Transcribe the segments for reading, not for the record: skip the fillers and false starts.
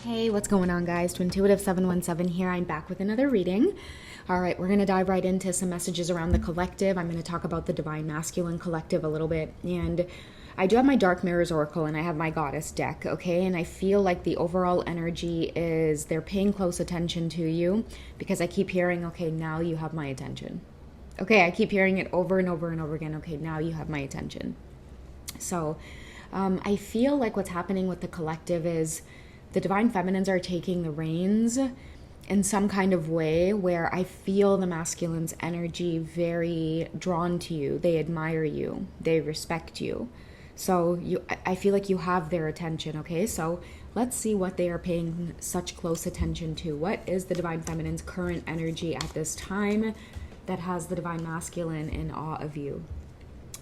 Hey, what's going on, guys? Twintuitive 717 here. I'm back with another reading. All right, we're going to dive right into some messages around the collective. I'm going to talk about the Divine Masculine Collective a little bit. And I do have my Dark Mirrors Oracle and I have my Goddess deck, okay? And I feel like the overall energy is they're paying close attention to you because I keep hearing, okay, now you have my attention. Okay, I keep hearing it over and over and over again. Okay, now you have my attention. So I feel like what's happening with the collective is the divine feminines are taking the reins in some kind of way where I feel the masculine's energy very drawn to you. They admire you. They respect you. So I feel like you have their attention, okay? So let's see what they are paying such close attention to. What is the divine feminine's current energy at this time that has the divine masculine in awe of you?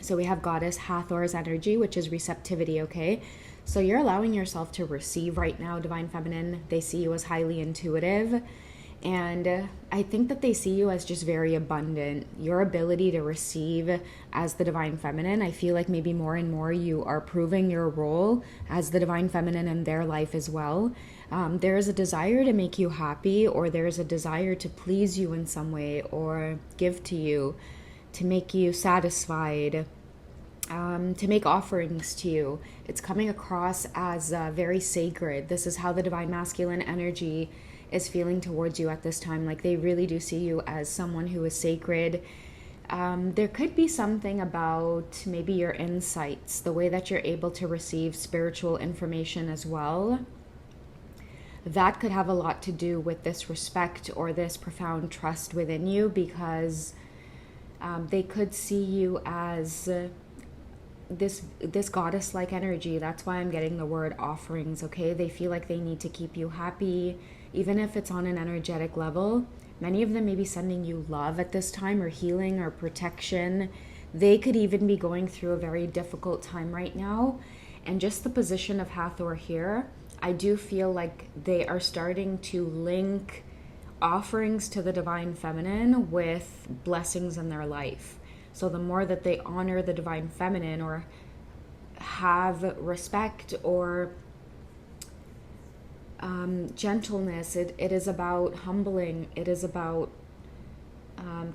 So we have Goddess Hathor's energy, which is receptivity, okay? So you're allowing yourself to receive right now, Divine Feminine. They see you as highly intuitive. And I think that they see you as just very abundant. Your ability to receive as the Divine Feminine, I feel like maybe more and more you are proving your role as the Divine Feminine in their life as well. There is a desire to make you happy, or there's a desire to please you in some way, or give to you, to make you satisfied, to make offerings to you. It's coming across as very sacred. This is how the divine masculine energy is feeling towards you at this time. Like they really do see you as someone who is sacred. There could be something about maybe your insights, the way that you're able to receive spiritual information as well. That could have a lot to do with this respect or this profound trust within you, because they could see you as this goddess-like energy. That's why I'm getting the word offerings, okay? They feel like they need to keep you happy, even if it's on an energetic level. Many of them may be sending you love at this time, or healing, or protection. They could even be going through a very difficult time right now. And just the position of Hathor here, I do feel like they are starting to link offerings to the divine feminine with blessings in their life. So the more that they honor the divine feminine, or have respect, or gentleness, it is about humbling. It is about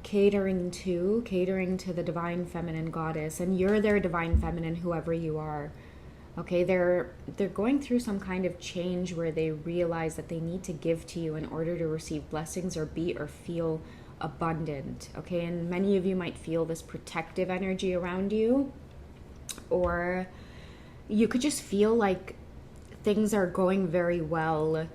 catering to the divine feminine goddess, and you're their divine feminine, whoever you are. Okay, they're going through some kind of change where they realize that they need to give to you in order to receive blessings, or be or feel abundant. Okay, and many of you might feel this protective energy around you, or you could just feel like things are going very well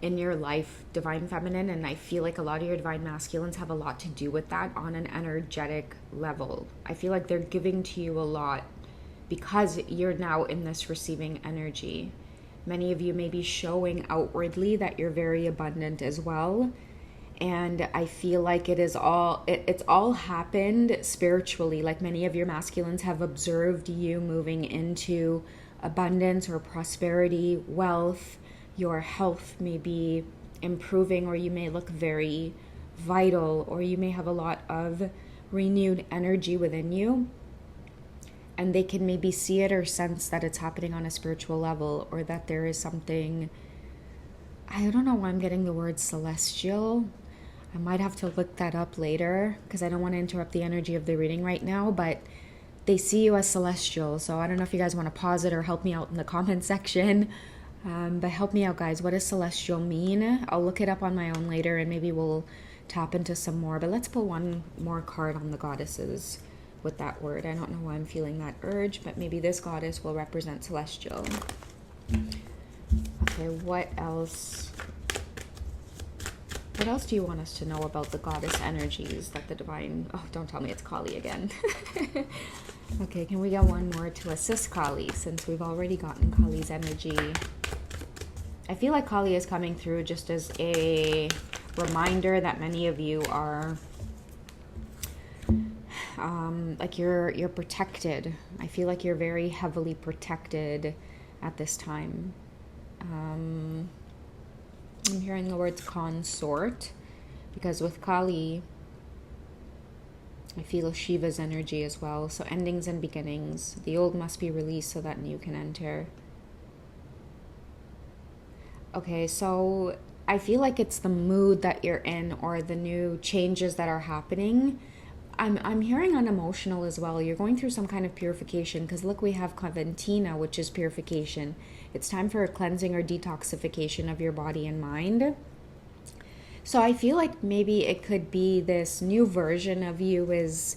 in your life, divine feminine. And I feel like a lot of your divine masculines have a lot to do with that on an energetic level. I feel like they're giving to you a lot because you're now in this receiving energy. Many of you may be showing outwardly that you're very abundant as well. And I feel like it's all happened spiritually. Like many of your masculines have observed you moving into abundance or prosperity, wealth. Your health may be improving, or you may look very vital, or you may have a lot of renewed energy within you. And they can maybe see it or sense that it's happening on a spiritual level, or that there is something, I don't know why I'm getting the word celestial. I might have to look that up later because I don't want to interrupt the energy of the reading right now, but they see you as celestial. So I don't know if you guys want to pause it or help me out in the comment section. But help me out, guys. What does celestial mean? I'll look it up on my own later, and maybe we'll tap into some more. But let's pull one more card on the goddesses with that word. I don't know why I'm feeling that urge, but maybe this goddess will represent celestial. Okay, what else? What else do you want us to know about the goddess energies that the divine... Oh, don't tell me it's Kali again. Okay, can we get one more to assist Kali, since we've already gotten Kali's energy? I feel like Kali is coming through just as a reminder that many of you are... like you're protected. I feel like you're very heavily protected at this time. I'm hearing the words consort, because with Kali, I feel Shiva's energy as well. So endings and beginnings. The old must be released so that new can enter. Okay, so I feel like it's the mood that you're in or the new changes that are happening. I'm hearing unemotional as well. You're going through some kind of purification because look, we have Claventina, which is purification. It's time for a cleansing or detoxification of your body and mind. So I feel like maybe it could be this new version of you is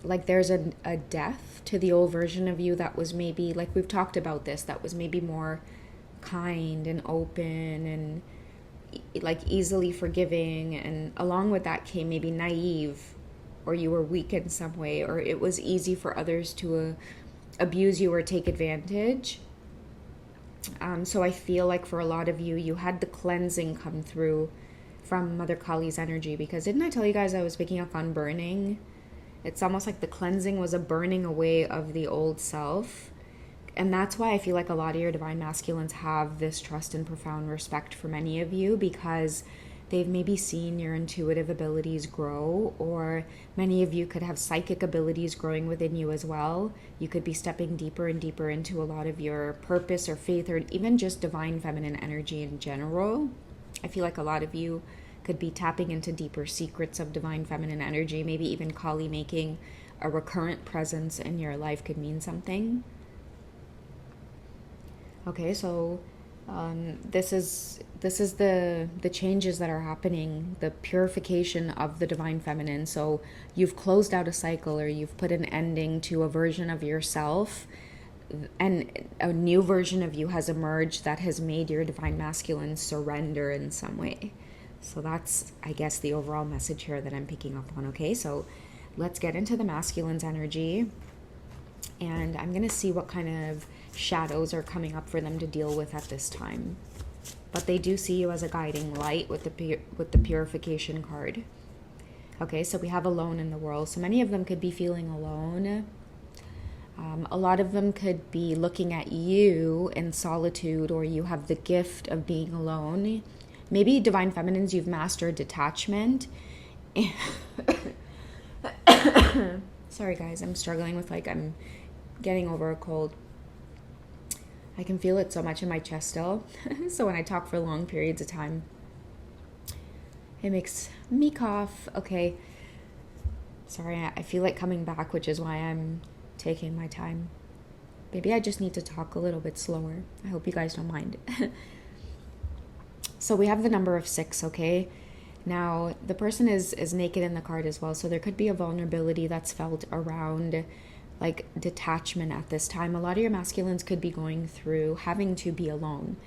like there's a death to the old version of you that was maybe, like we've talked about this, that was maybe more kind and open and like easily forgiving, and along with that came maybe naive, or you were weak in some way, or it was easy for others to abuse you or take advantage. So I feel like for a lot of you, you had the cleansing come through from Mother Kali's energy, because didn't I tell you guys I was picking up on burning? It's almost like the cleansing was a burning away of the old self. And that's why I feel like a lot of your divine masculines have this trust and profound respect for many of you, because they've maybe seen your intuitive abilities grow, or many of you could have psychic abilities growing within you as well. You could be stepping deeper and deeper into a lot of your purpose or faith, or even just divine feminine energy in general. I feel like a lot of you could be tapping into deeper secrets of divine feminine energy. Maybe even Kali making a recurrent presence in your life could mean something. Okay, so this is the changes that are happening, the purification of the divine feminine. So you've closed out a cycle, or you've put an ending to a version of yourself, and a new version of you has emerged that has made your divine masculine surrender in some way. So that's, I guess, the overall message here that I'm picking up on. Okay, so let's get into the masculine's energy, and I'm going to see what kind of shadows are coming up for them to deal with at this time. But they do see you as a guiding light with the purification card. Okay, so we have alone in the world. So many of them could be feeling alone. A lot of them could be looking at you in solitude, or you have the gift of being alone. Maybe divine feminines, you've mastered detachment. Sorry guys, I'm struggling with I'm getting over a cold. I can feel it so much in my chest still. So when I talk for long periods of time, it makes me cough. Okay. Sorry, I feel like coming back, which is why I'm taking my time. Maybe I just need to talk a little bit slower. I hope you guys don't mind. So we have the number of 6, okay? Now, the person is naked in the card as well, so there could be a vulnerability that's felt around like detachment at this time. A lot of your masculines could be going through having to be alone,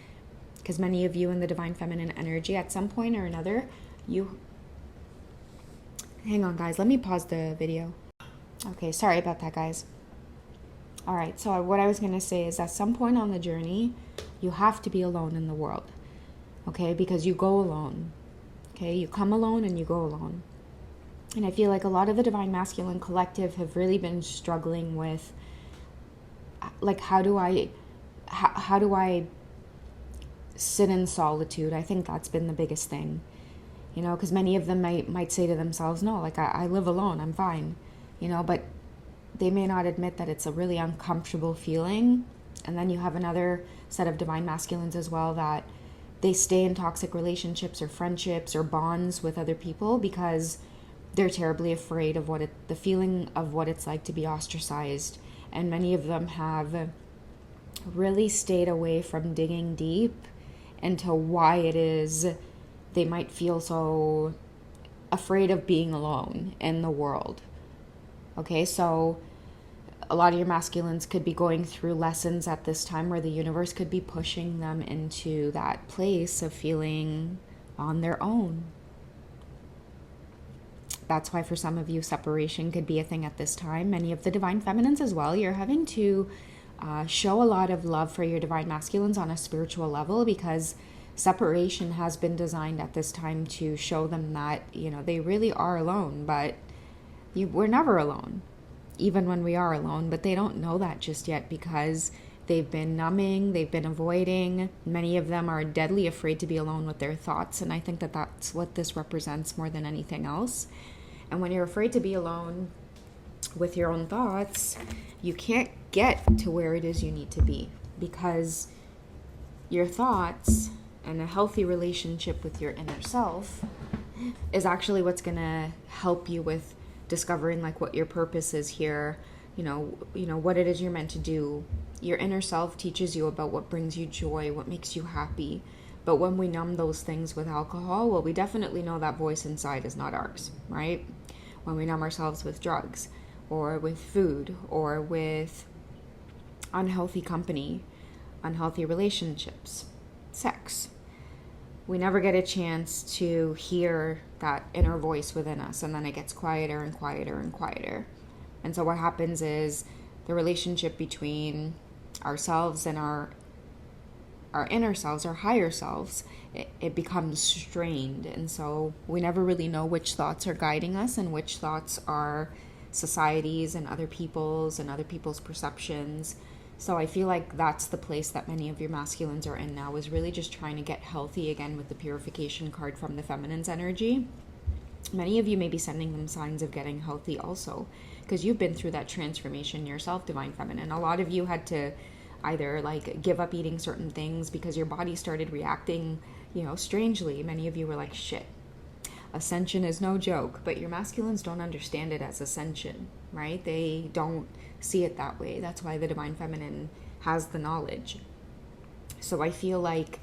because many of you in the divine feminine energy at some point or another, you... Hang on, guys. Let me pause the video. Okay, sorry about that, guys. All right, so what I was going to say is at some point on the journey, you have to be alone in the world, okay? Because you go alone, okay? You come alone and you go alone. And I feel like a lot of the divine masculine collective have really been struggling with, like, how do I sit in solitude? I think that's been the biggest thing, you know, because many of them might say to themselves, no, like, I live alone, I'm fine, you know, but they may not admit that it's a really uncomfortable feeling. And then you have another set of divine masculines as well, that they stay in toxic relationships or friendships or bonds with other people because they're terribly afraid of the feeling of what it's like to be ostracized. And many of them have really stayed away from digging deep into why it is they might feel so afraid of being alone in the world. Okay, so a lot of your masculines could be going through lessons at this time where the universe could be pushing them into that place of feeling on their own. That's why for some of you, separation could be a thing at this time. Many of the divine feminines as well, you're having to show a lot of love for your divine masculines on a spiritual level, because separation has been designed at this time to show them that, you know, they really are alone, but we're never alone, even when we are alone. But they don't know that just yet because they've been numbing, they've been avoiding. Many of them are deadly afraid to be alone with their thoughts, and I think that that's what this represents more than anything else. And when you're afraid to be alone with your own thoughts, you can't get to where it is you need to be, because your thoughts And a healthy relationship with your inner self is actually what's going to help you with discovering like what your purpose is here, what it is you're meant to do. Your inner self teaches you about what brings you joy, what makes you happy. But when we numb those things with alcohol, well, we definitely know that voice inside is not ours, right? When we numb ourselves with drugs or with food or with unhealthy company, unhealthy relationships, sex, we never get a chance to hear that inner voice within us, and then it gets quieter and quieter and quieter. And so what happens is the relationship between ourselves and our inner selves, our higher selves, it becomes strained. And so we never really know which thoughts are guiding us and which thoughts are society's and other people's perceptions. So I feel like that's the place that many of your masculines are in now, is really just trying to get healthy again with the purification card from the feminine's energy. Many of you may be sending them signs of getting healthy also, because you've been through that transformation yourself, Divine Feminine. A lot of you had to either like give up eating certain things because your body started reacting, strangely. Many of you were like, shit, ascension is no joke, but your masculines don't understand it as ascension, right? They don't see it that way. That's why the Divine Feminine has the knowledge. So I feel like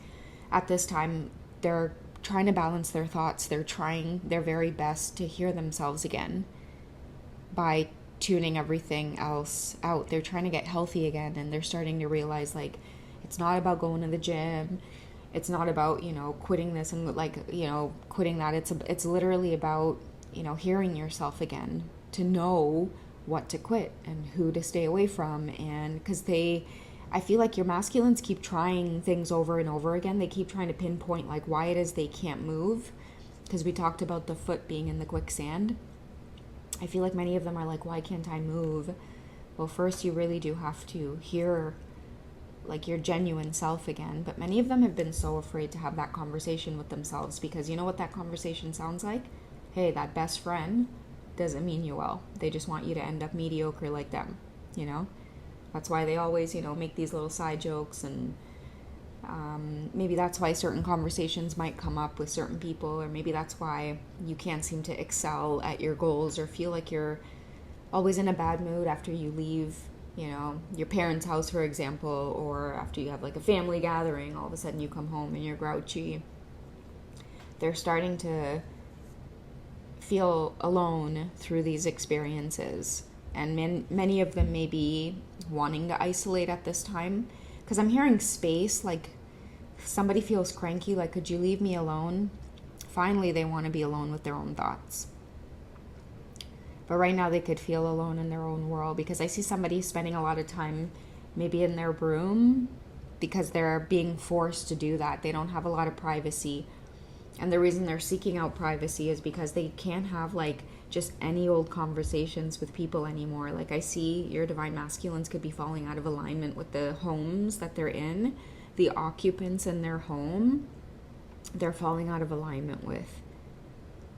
at this time they're trying to balance their thoughts. They're trying their very best to hear themselves again by tuning everything else out. They're trying to get healthy again, and they're starting to realize like it's not about going to the gym. It's not about, quitting this and quitting that. It's literally about, hearing yourself again, to know what to quit and who to stay away from. And because I feel like your masculines keep trying things over and over again. They keep trying to pinpoint like why it is they can't move, because we talked about the foot being in the quicksand. I feel like many of them are like, why can't I move? Well, first you really do have to hear like your genuine self again. But many of them have been so afraid to have that conversation with themselves, because you know what that conversation sounds like? Hey, that best friend doesn't mean you well. They just want you to end up mediocre like them, That's why they always, make these little side jokes, and maybe that's why certain conversations might come up with certain people, or maybe that's why you can't seem to excel at your goals or feel like you're always in a bad mood after you leave, your parents' house, for example, or after you have like a family gathering, all of a sudden you come home and you're grouchy. They're starting to feel alone through these experiences, and many of them may be wanting to isolate at this time, because I'm hearing space, like somebody feels cranky, like, could you leave me alone? Finally, they want to be alone with their own thoughts. But right now they could feel alone in their own world, because I see somebody spending a lot of time maybe in their room because they're being forced to do that. They don't have a lot of privacy. And the reason they're seeking out privacy is because they can't have like just any old conversations with people anymore. Like I see your divine masculines could be falling out of alignment with the homes that they're in, the occupants in their home, they're falling out of alignment with.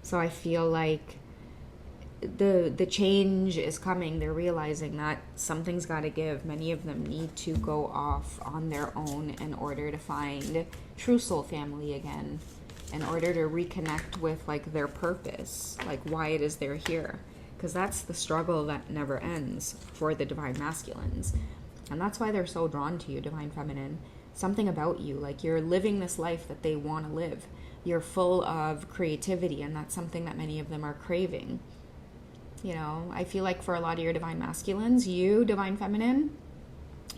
So I feel like the change is coming. They're realizing that something's got to give. Many of them need to go off on their own in order to find true soul family again, in order to reconnect with like their purpose, like why it is they're here, because that's the struggle that never ends for the divine masculines. And that's why they're so drawn to you, divine feminine. Something about you, like you're living this life that they want to live. You're full of creativity, and that's something that many of them are craving. I feel like for a lot of your divine masculines, you, divine feminine,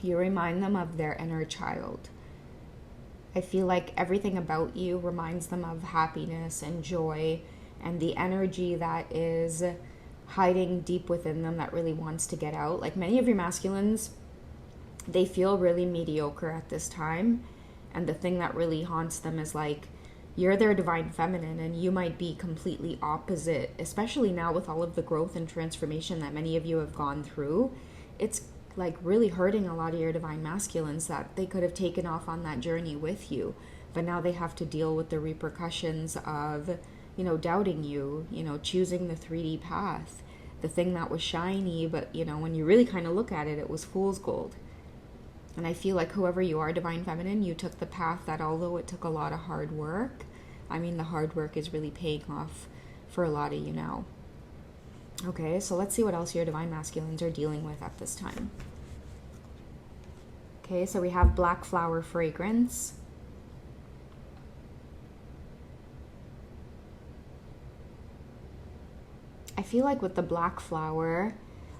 you remind them of their inner child. I feel like everything about you reminds them of happiness and joy and the energy that is hiding deep within them that really wants to get out. Like many of your masculines, they feel really mediocre at this time. And the thing that really haunts them is like, you're their divine feminine and you might be completely opposite, especially now with all of the growth and transformation that many of you have gone through. It's like really hurting a lot of your divine masculines that they could have taken off on that journey with you, but now they have to deal with the repercussions of, doubting you, choosing the 3D path, the thing that was shiny, but when you really kind of look at it, it was fool's gold. And I feel like whoever you are, Divine Feminine, you took the path that, although it took a lot of hard work, I mean, the hard work is really paying off for a lot of you now. Okay, so let's see what else your Divine Masculines are dealing with at this time. Okay, so we have black flower fragrance. I feel like with the black flower,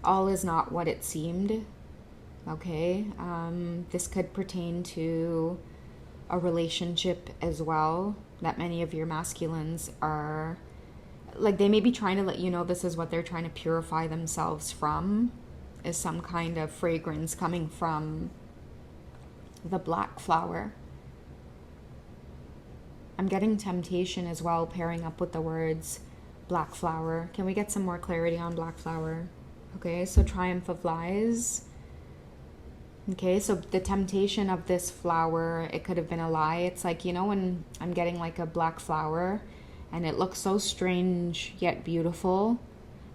all is not what it seemed. Okay, this could pertain to a relationship as well, that many of your masculines are, like, they may be trying to let you know this is what they're trying to purify themselves from, is some kind of fragrance coming from the black flower. I'm getting temptation as well, pairing up with the words black flower. Can we get some more clarity on black flower? Okay, so Triumph of Lies. Okay, so the temptation of this flower, it could have been a lie. It's like, you know, when I'm getting like a black flower and it looks so strange yet beautiful,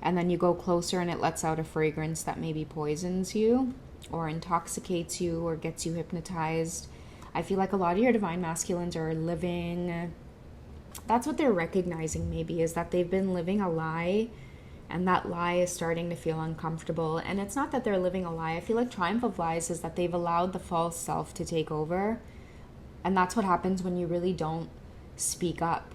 and then you go closer and it lets out a fragrance that maybe poisons you or intoxicates you or gets you hypnotized. I feel like a lot of your Divine Masculines are living, that's what they're recognizing maybe, is that they've been living a lie, and that lie is starting to feel uncomfortable. And it's not that they're living a lie. I feel like Triumph of Lies is that they've allowed the false self to take over. And that's what happens when you really don't speak up.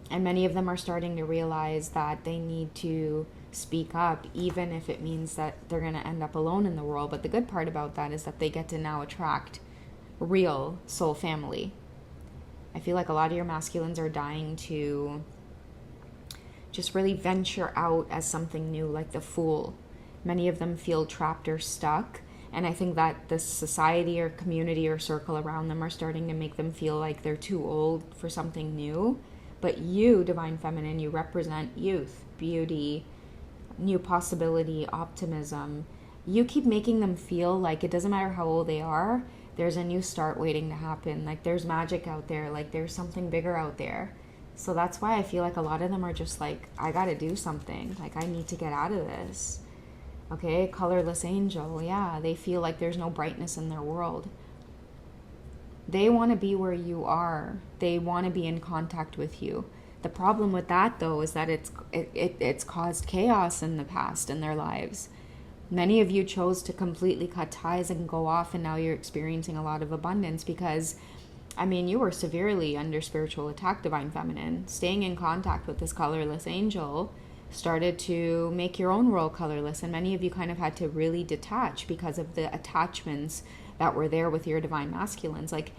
And many of them are starting to realize that they need to speak up, even if it means that they're going to end up alone in the world. But the good part about that is that they get to now attract real soul family. I feel like a lot of your masculines are dying to just really venture out as something new, like the Fool. Many of them feel trapped or stuck, and I think that the society or community or circle around them are starting to make them feel like they're too old for something new. But you, Divine Feminine, you represent youth, beauty, new possibility, optimism. You keep making them feel like it doesn't matter how old they are, there's a new start waiting to happen. Like there's magic out there, like there's something bigger out there. So that's why I feel like a lot of them are just like, I gotta do something. Like, I need to get out of this. Okay, colorless angel. Yeah, they feel like there's no brightness in their world. They want to be where you are. They want to be in contact with you. The problem with that, though, is that it's caused chaos in the past in their lives. Many of you chose to completely cut ties and go off, and now you're experiencing a lot of abundance because, I mean, you were severely under spiritual attack, Divine Feminine. Staying in contact with this colorless angel started to make your own world colorless, and many of you kind of had to really detach because of the attachments that were there with your Divine Masculines. Like,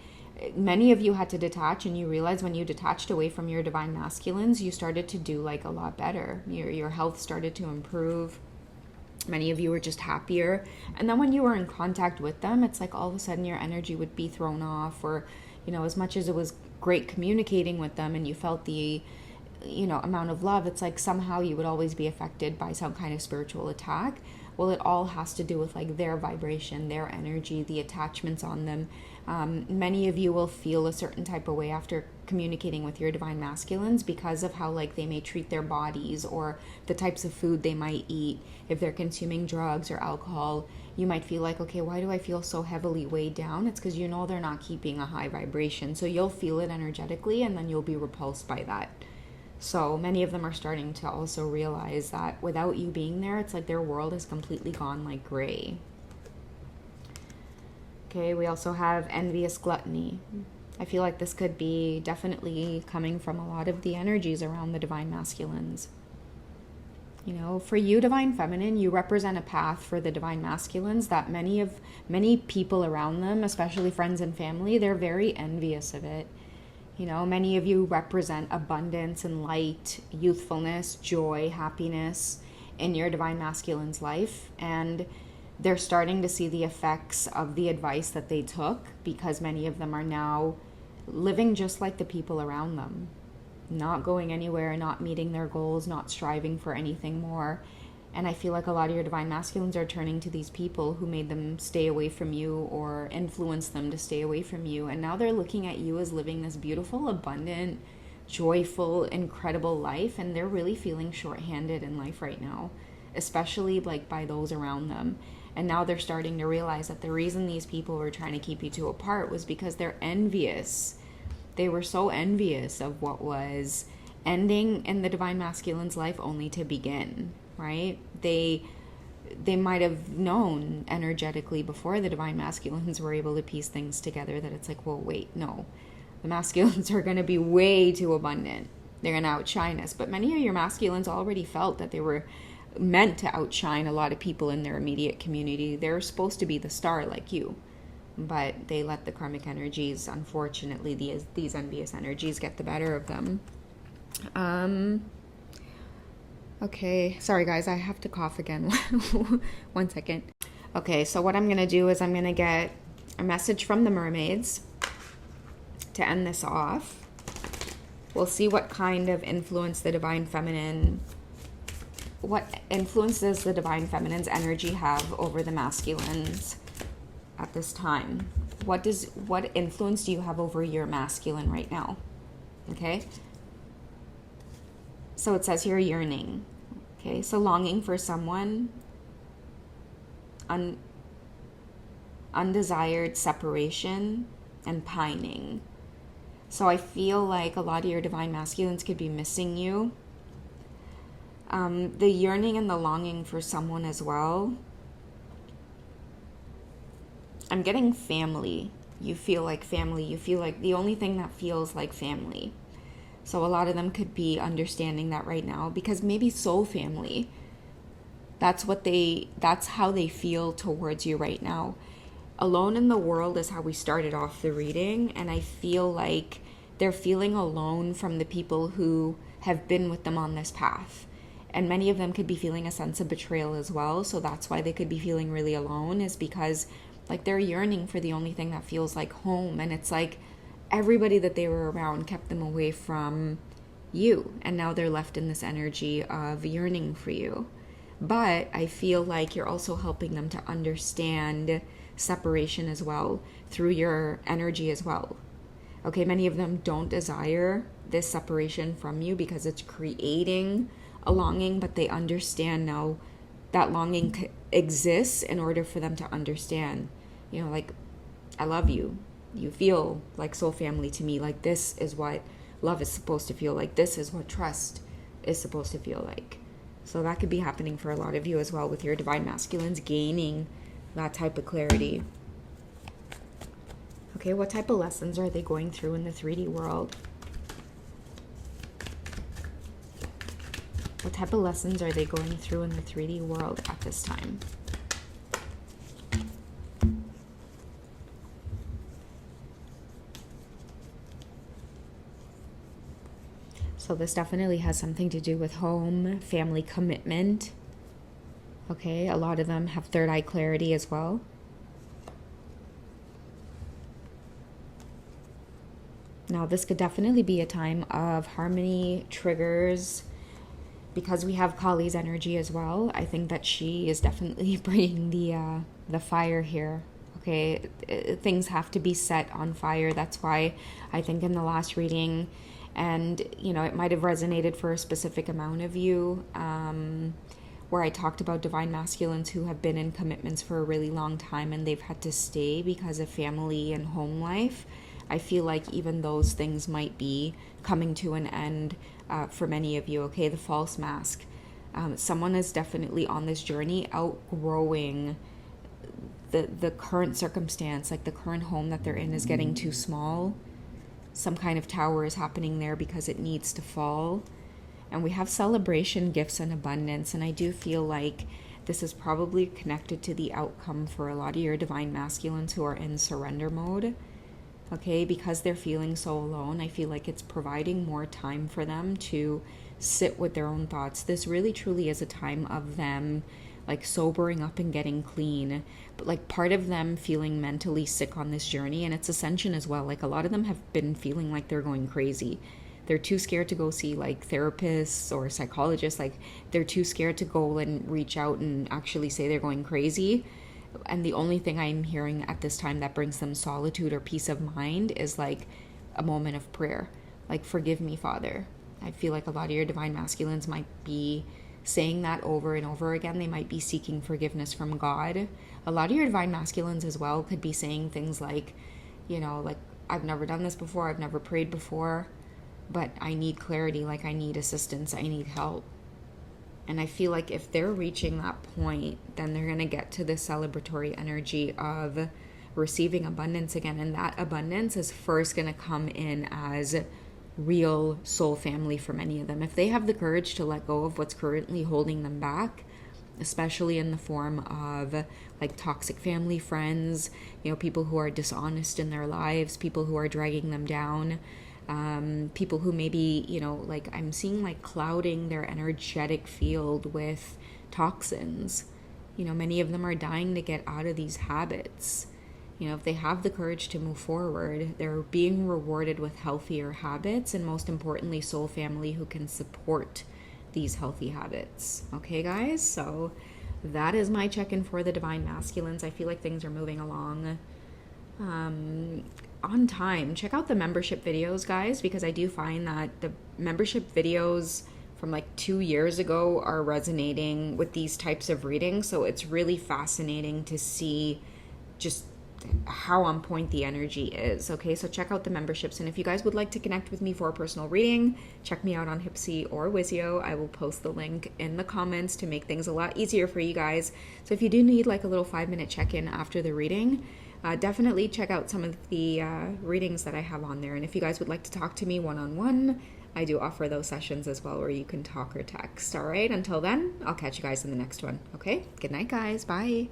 many of you had to detach, and you realized when you detached away from your Divine Masculines, you started to do like a lot better. Your health started to improve. Many of you were just happier. And then when you were in contact with them, it's like all of a sudden your energy would be thrown off, or, you know, as much as it was great communicating with them and you felt the, you know, amount of love, it's like somehow you would always be affected by some kind of spiritual attack. Well, it all has to do with like their vibration, their energy, the attachments on them. Many of you will feel a certain type of way after communicating with your Divine Masculines because of how like they may treat their bodies or the types of food they might eat. If they're consuming drugs or alcohol, you might feel like, okay, why do I feel so heavily weighed down? It's because you know they're not keeping a high vibration. So you'll feel it energetically, and then you'll be repulsed by that. So many of them are starting to also realize that without you being there, it's like their world has completely gone like gray. Okay, we also have envious gluttony. I feel like this could be definitely coming from a lot of the energies around the Divine Masculines. You know, for you, Divine Feminine, you represent a path for the Divine Masculines that many people around them, especially friends and family, they're very envious of it. You know, many of you represent abundance and light, youthfulness, joy, happiness in your Divine Masculine's life. And they're starting to see the effects of the advice that they took because many of them are now living just like the people around them. Not going anywhere, not meeting their goals, not striving for anything more. And I feel like a lot of your Divine Masculines are turning to these people who made them stay away from you or influenced them to stay away from you. And now they're looking at you as living this beautiful, abundant, joyful, incredible life. And they're really feeling shorthanded in life right now, especially like by those around them. And now they're starting to realize that the reason these people were trying to keep you two apart was because they're envious. They were so envious of what was ending in the divine masculine's life only to begin, right? They might have known energetically before the divine masculines were able to piece things together that it's like, well, wait, no. The masculines are going to be way too abundant. They're going to outshine us. But many of your masculines already felt that they were meant to outshine a lot of people in their immediate community. They're supposed to be the star like you. But they let the karmic energies, unfortunately, these envious energies get the better of them. Okay, sorry guys, I have to cough again. 1 second. Okay, so what I'm going to do is I'm going to get a message from the mermaids to end this off. We'll see what kind of influence the divine feminine, what influence does the divine feminine's energy have over the masculines at this time? What influence do you have over your masculine right now? Okay. So it says here yearning. Okay, so longing for someone, undesired separation, and pining. So I feel like a lot of your divine masculines could be missing you. The yearning and the longing for someone as well. I'm getting family. You feel like family. You feel like the only thing that feels like family. So a lot of them could be understanding that right now, because maybe soul family, that's how they feel towards you right now. Alone in the world is how we started off the reading, and I feel like they're feeling alone from the people who have been with them on this path. And many of them could be feeling a sense of betrayal as well, so that's why they could be feeling really alone, is because like they're yearning for the only thing that feels like home, and it's like everybody that they were around kept them away from you, and now they're left in this energy of yearning for you. But I feel like you're also helping them to understand separation as well through your energy as well. Okay, many of them don't desire this separation from you because it's creating a longing, but they understand now that longing exists in order for them to understand, you know, like, I love you. You feel like soul family to me. Like, this is what love is supposed to feel like. This is what trust is supposed to feel like. So that could be happening for a lot of you as well, with your divine masculines gaining that type of clarity. Okay, what type of lessons are they going through in the 3D world? What type of lessons are they going through in the 3D world at this time? So this definitely has something to do with home, family commitment. Okay, a lot of them have third eye clarity as well. Now this could definitely be a time of harmony, triggers, because we have Kali's energy as well. I think that she is definitely bringing the fire here. Okay, things have to be set on fire. That's why I think in the last reading, and you know, it might have resonated for a specific amount of you, where I talked about divine masculines who have been in commitments for a really long time and they've had to stay because of family and home life. I feel like even those things might be coming to an end for many of you. Okay, the false mask. Someone is definitely on this journey outgrowing the current circumstance. Like the current home that they're in is getting too small. Some kind of tower is happening there because it needs to fall. And we have celebration, gifts, and abundance. And I do feel like this is probably connected to the outcome for a lot of your divine masculines who are in surrender mode. Okay, because they're feeling so alone, I feel like it's providing more time for them to sit with their own thoughts. This really truly is a time of them like sobering up and getting clean, but like part of them feeling mentally sick on this journey, and it's ascension as well. Like a lot of them have been feeling like they're going crazy. They're too scared to go see like therapists or psychologists. Like they're too scared to go and reach out and actually say they're going crazy. And the only thing I'm hearing at this time that brings them solitude or peace of mind is like a moment of prayer. Like, forgive me, Father. I feel like a lot of your divine masculines might be saying that over and over again. They might be seeking forgiveness from God. A lot of your divine masculines as well could be saying things like, like, I've never done this before, I've never prayed before, but I need clarity, like I need assistance, I need help. And I feel like if they're reaching that point, then they're going to get to the celebratory energy of receiving abundance again. And that abundance is first going to come in as real soul family for many of them. If they have the courage to let go of what's currently holding them back, especially in the form of like toxic family friends, people who are dishonest in their lives, people who are dragging them down, people who maybe, like I'm seeing like clouding their energetic field with toxins. Many of them are dying to get out of these habits. If they have the courage to move forward, they're being rewarded with healthier habits, and most importantly, soul family who can support these healthy habits. Okay, guys? So that is my check-in for the divine masculines. I feel like things are moving along on time. Check out the membership videos, guys, because I do find that the membership videos from like 2 years ago are resonating with these types of readings. So it's really fascinating to see just how on point the energy is. Okay, so check out the memberships, and if you guys would like to connect with me for a personal reading, check me out on Hipsy or Wizio. I will post the link in the comments to make things a lot easier for you guys. So if you do need like a little 5-minute check-in after the reading, definitely check out some of the readings that I have on there. And if you guys would like to talk to me one-on-one, I do offer those sessions as well, where you can talk or text. All right, until then, I'll catch you guys in the next one. Okay, good night, guys. Bye.